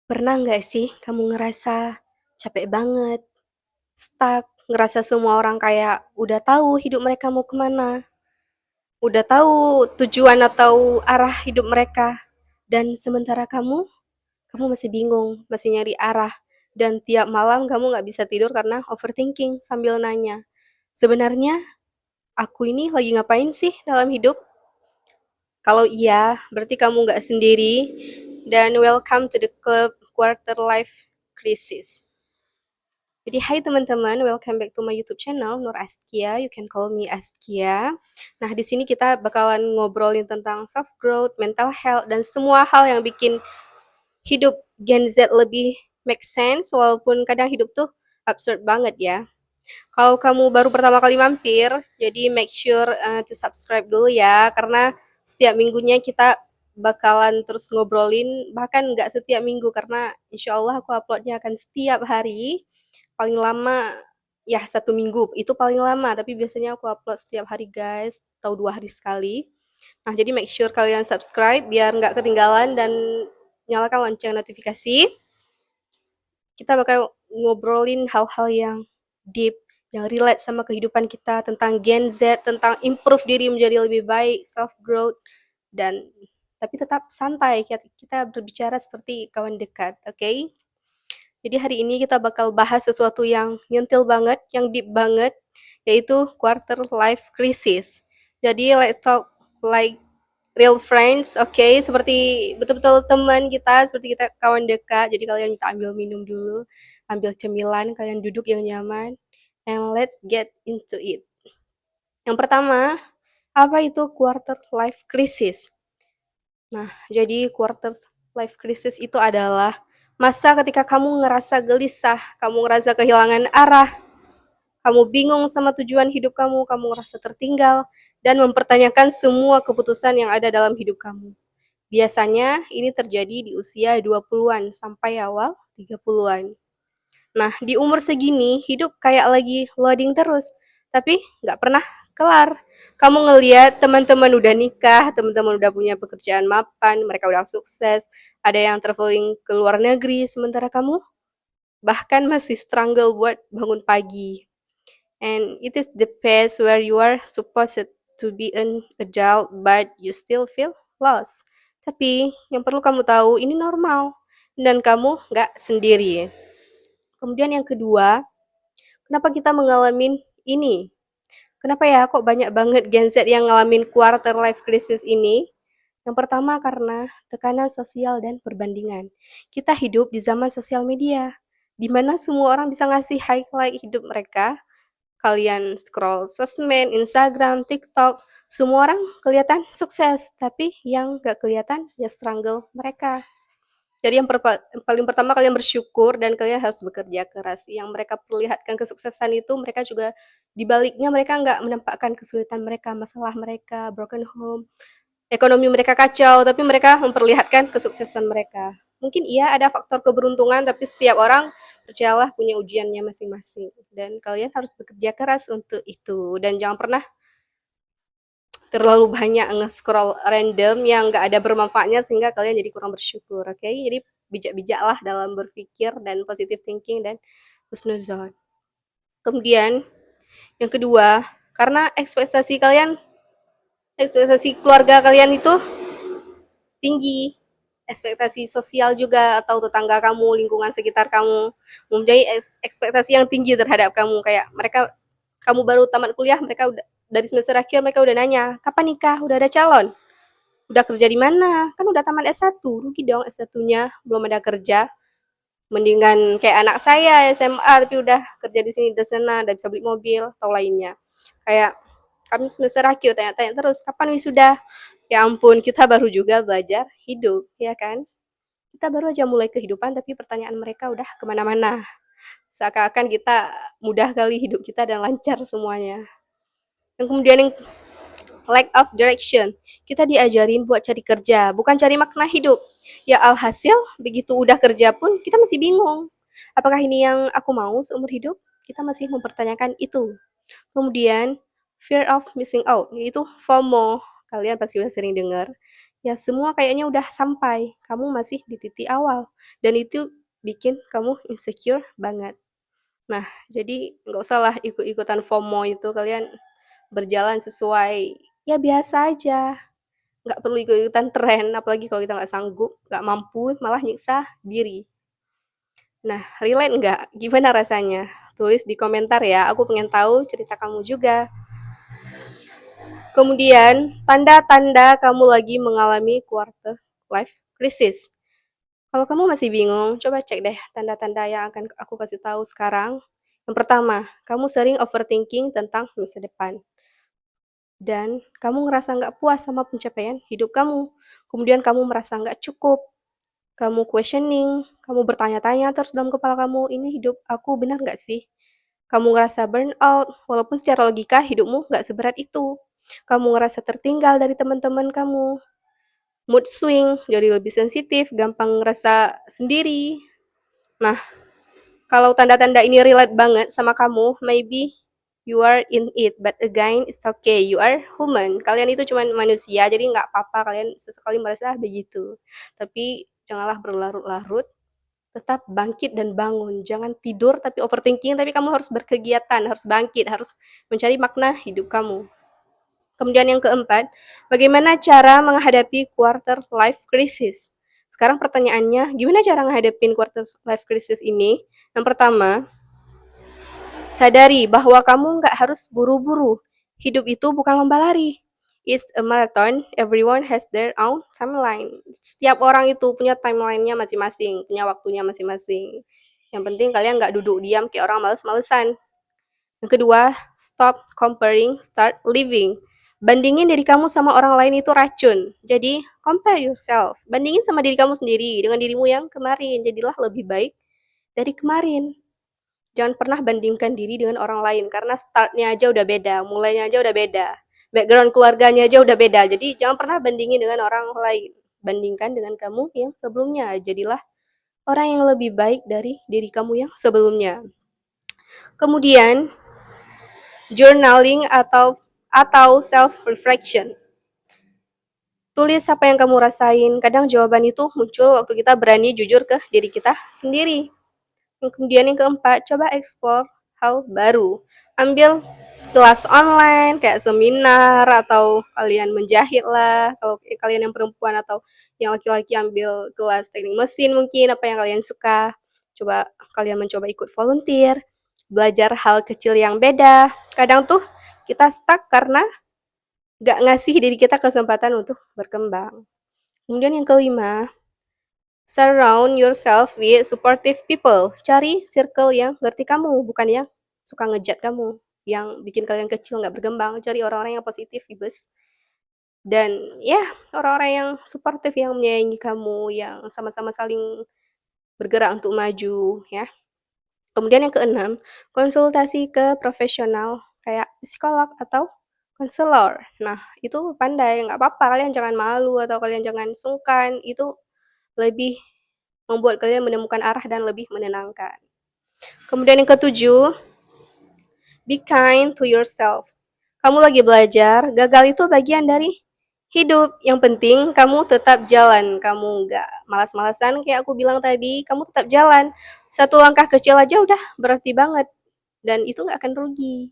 Pernah nggak sih kamu ngerasa capek banget, stuck, ngerasa semua orang kayak udah tahu hidup mereka mau kemana, udah tahu tujuan atau arah hidup mereka, dan sementara kamu masih bingung, masih nyari arah, dan tiap malam kamu nggak bisa tidur karena overthinking sambil nanya, sebenarnya aku ini lagi ngapain sih dalam hidup? Kalau iya, berarti kamu nggak sendiri, dan welcome to the club quarter life crisis. Jadi hai teman-teman, welcome back to my YouTube channel Nur Askia. You can call me Askia. Nah, di sini kita bakalan ngobrolin tentang self growth, mental health dan semua hal yang bikin hidup Gen Z lebih make sense walaupun kadang hidup tuh absurd banget ya. Kalau kamu baru pertama kali mampir, jadi make sure to subscribe dulu ya karena setiap minggunya kita bakalan terus ngobrolin bahkan nggak setiap minggu karena insya Allah aku uploadnya akan setiap hari paling lama ya 1 minggu itu paling lama tapi biasanya aku upload setiap hari guys atau 2 hari sekali. Nah jadi make sure kalian subscribe biar nggak ketinggalan dan nyalakan lonceng notifikasi. Kita bakal ngobrolin hal-hal yang deep, yang relate sama kehidupan kita tentang Gen Z, tentang improve diri menjadi lebih baik, self growth dan tapi tetap santai kita berbicara seperti kawan dekat, oke? Okay? Jadi hari ini kita bakal bahas sesuatu yang nyentil banget, yang deep banget, yaitu quarter life crisis. Jadi let's talk like real friends, oke? Okay? Seperti betul-betul teman kita, seperti kita kawan dekat. Jadi kalian bisa ambil minum dulu, ambil cemilan, kalian duduk yang nyaman, and let's get into it. Yang pertama, apa itu quarter life crisis? Nah, jadi quarter life crisis itu adalah masa ketika kamu ngerasa gelisah, kamu ngerasa kehilangan arah, kamu bingung sama tujuan hidup kamu ngerasa tertinggal, dan mempertanyakan semua keputusan yang ada dalam hidup kamu. Biasanya ini terjadi di usia 20-an sampai awal 30-an. Nah, di umur segini, hidup kayak lagi loading terus, tapi nggak pernah kelar. Kamu ngeliat teman-teman udah nikah, teman-teman udah punya pekerjaan mapan, mereka udah sukses, ada yang traveling ke luar negeri, sementara kamu bahkan masih struggle buat bangun pagi. And it is the phase where you are supposed to be an adult, but you still feel lost. Tapi yang perlu kamu tahu, ini normal, dan kamu nggak sendiri. Kemudian yang kedua, kenapa kita mengalami ini? Kenapa ya kok banyak banget Gen Z yang ngalamin quarter life crisis ini? Yang pertama karena tekanan sosial dan perbandingan. Kita hidup di zaman sosial media, di mana semua orang bisa ngasih highlight hidup mereka. Kalian scroll sosmed, Instagram, TikTok, semua orang kelihatan sukses, tapi yang gak kelihatan ya struggle mereka. Jadi yang paling pertama kalian bersyukur dan kalian harus bekerja keras. Yang mereka perlihatkan kesuksesan itu mereka juga di baliknya mereka nggak menampakkan kesulitan mereka, masalah mereka, broken home, ekonomi mereka kacau, tapi mereka memperlihatkan kesuksesan mereka. Mungkin iya ada faktor keberuntungan, tapi setiap orang percayalah punya ujiannya masing-masing. Dan kalian harus bekerja keras untuk itu. Dan jangan pernah terlalu banyak nge-scroll random yang nggak ada bermanfaatnya sehingga kalian jadi kurang bersyukur, oke? Jadi bijak-bijaklah dalam berpikir dan positive thinking dan husnuzon. Kemudian yang kedua, karena ekspektasi keluarga kalian itu tinggi, ekspektasi sosial juga atau tetangga kamu, lingkungan sekitar kamu mempunyai ekspektasi yang tinggi terhadap kamu kayak mereka kamu baru tamat kuliah, mereka udah dari semester akhir mereka udah nanya, "Kapan nikah? Udah ada calon? Udah kerja di mana? Kan udah tamat S1, rugi dong S1-nya, belum ada kerja. Mendingan kayak anak saya SMA tapi udah kerja di sini di sana, udah bisa beli mobil atau lainnya." Kayak kami semester akhir tanya-tanya terus, "Kapan wisuda?" Ya ampun, kita baru juga belajar hidup, ya kan? Kita baru aja mulai kehidupan tapi pertanyaan mereka udah kemana-mana. Seakan-akan kita mudah kali hidup kita dan lancar semuanya. Yang kemudian yang lack of direction. Kita diajarin buat cari kerja, bukan cari makna hidup. Ya alhasil, begitu udah kerja pun kita masih bingung. Apakah ini yang aku mau seumur hidup? Kita masih mempertanyakan itu. Kemudian, fear of missing out, yaitu FOMO. Kalian pasti udah sering dengar. ya semua kayaknya udah sampai, kamu masih di titik awal, dan itu bikin kamu insecure banget. Nah, jadi nggak usah lah ikut-ikutan FOMO itu, kalian berjalan sesuai, ya biasa aja, nggak perlu ikut-ikutan tren, apalagi kalau kita nggak sanggup, nggak mampu, malah nyiksa diri. Nah, relate nggak? Gimana rasanya? Tulis di komentar ya, aku pengen tahu cerita kamu juga. Kemudian, tanda-tanda kamu lagi mengalami quarter life crisis. Kalau kamu masih bingung, coba cek deh tanda-tanda yang akan aku kasih tahu sekarang. Yang pertama, kamu sering overthinking tentang masa depan. Dan kamu ngerasa nggak puas sama pencapaian hidup kamu. Kemudian kamu merasa nggak cukup. Kamu questioning, kamu bertanya-tanya terus dalam kepala kamu, ini hidup aku benar nggak sih? Kamu ngerasa burnout, walaupun secara logika hidupmu nggak seberat itu. Kamu ngerasa tertinggal dari teman-teman kamu. Mood swing, jadi lebih sensitif, gampang ngerasa sendiri. Nah, kalau tanda-tanda ini relate banget sama kamu, maybe you are in it, but again, it's okay. You are human. Kalian itu cuma manusia, jadi nggak apa-apa kalian sesekali merasa begitu. Tapi janganlah berlarut-larut, tetap bangkit dan bangun. Jangan tidur tapi overthinking, tapi kamu harus berkegiatan, harus bangkit, harus mencari makna hidup kamu. Kemudian yang keempat, bagaimana cara menghadapi quarter life crisis? Sekarang pertanyaannya, gimana cara menghadapi quarter life crisis ini? Yang pertama, sadari bahwa kamu nggak harus buru-buru. Hidup itu bukan lomba lari. It's a marathon, everyone has their own timeline. Setiap orang itu punya timelinenya masing-masing, punya waktunya masing-masing. Yang penting kalian nggak duduk diam kayak orang males-malesan. Yang kedua, stop comparing, start living. Bandingin diri kamu sama orang lain itu racun. Jadi, compare yourself. Bandingin sama diri kamu sendiri, dengan dirimu yang kemarin. Jadilah lebih baik dari kemarin. Jangan pernah bandingkan diri dengan orang lain, karena startnya aja udah beda, mulainya aja udah beda. Background keluarganya aja udah beda. Jadi, jangan pernah bandingin dengan orang lain. Bandingkan dengan kamu yang sebelumnya. Jadilah orang yang lebih baik dari diri kamu yang sebelumnya. Kemudian, journaling atau self reflection. Tulis apa yang kamu rasain. Kadang jawaban itu muncul waktu kita berani jujur ke diri kita sendiri. Kemudian yang keempat, coba explore hal baru. Ambil kelas online kayak seminar, atau kalian menjahit lah kalau kalian yang perempuan, atau yang laki-laki ambil kelas teknik mesin, mungkin apa yang kalian suka. Coba kalian mencoba ikut volunteer, belajar hal kecil yang beda. Kadang tuh kita stuck karena gak ngasih diri kita kesempatan untuk berkembang. Kemudian yang kelima, surround yourself with supportive people. Cari circle yang ngerti kamu, bukan yang suka ngejat kamu, yang bikin kalian kecil gak berkembang. Cari orang-orang yang positif, bebas. Dan ya, orang-orang yang supportive, yang menyayangi kamu, yang sama-sama saling bergerak untuk maju, ya. Kemudian yang keenam, konsultasi ke profesional kayak psikolog atau konselor. Nah, itu pandai, nggak apa-apa, kalian jangan malu atau kalian jangan sungkan, itu lebih membuat kalian menemukan arah dan lebih menenangkan. Kemudian yang ketujuh, be kind to yourself. Kamu lagi belajar, gagal itu bagian dari hidup. Yang penting kamu tetap jalan, kamu nggak malas-malasan kayak aku bilang tadi, kamu tetap jalan. Satu langkah kecil aja udah berarti banget, dan itu nggak akan rugi.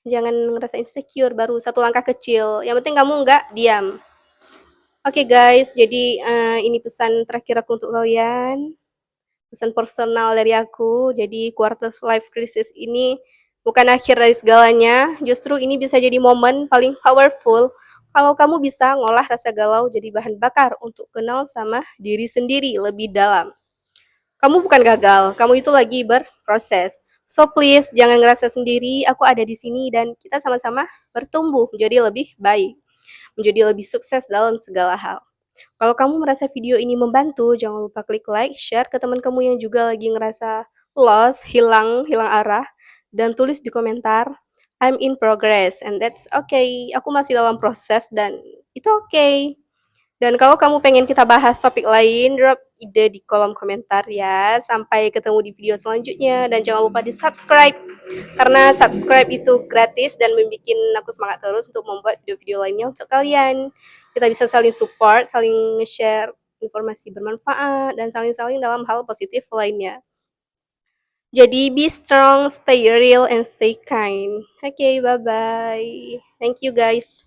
Jangan ngerasa insecure baru satu langkah kecil, yang penting kamu nggak diam. Oke guys, jadi ini pesan terakhir aku untuk kalian, pesan personal dari aku. Jadi quarter life crisis ini bukan akhir dari segalanya, justru ini bisa jadi momen paling powerful kalau kamu bisa ngolah rasa galau jadi bahan bakar untuk kenal sama diri sendiri lebih dalam. Kamu bukan gagal, kamu itu lagi berproses. So please jangan ngerasa sendiri, aku ada di sini dan kita sama-sama bertumbuh menjadi lebih baik, menjadi lebih sukses dalam segala hal. Kalau kamu merasa video ini membantu, jangan lupa klik like, share ke teman kamu yang juga lagi ngerasa lost, hilang arah, dan tulis di komentar, I'm in progress, and that's okay. Aku masih dalam proses dan itu okay. Dan kalau kamu pengen kita bahas topik lain, drop ide di kolom komentar ya. Sampai ketemu di video selanjutnya, dan jangan lupa di subscribe, karena subscribe itu gratis dan membuat aku semangat terus untuk membuat video-video lainnya untuk kalian. kita bisa saling support, saling share informasi bermanfaat, dan saling-saling dalam hal positif lainnya. Jadi be strong, stay real, and stay kind. Okay, bye-bye. Thank you guys.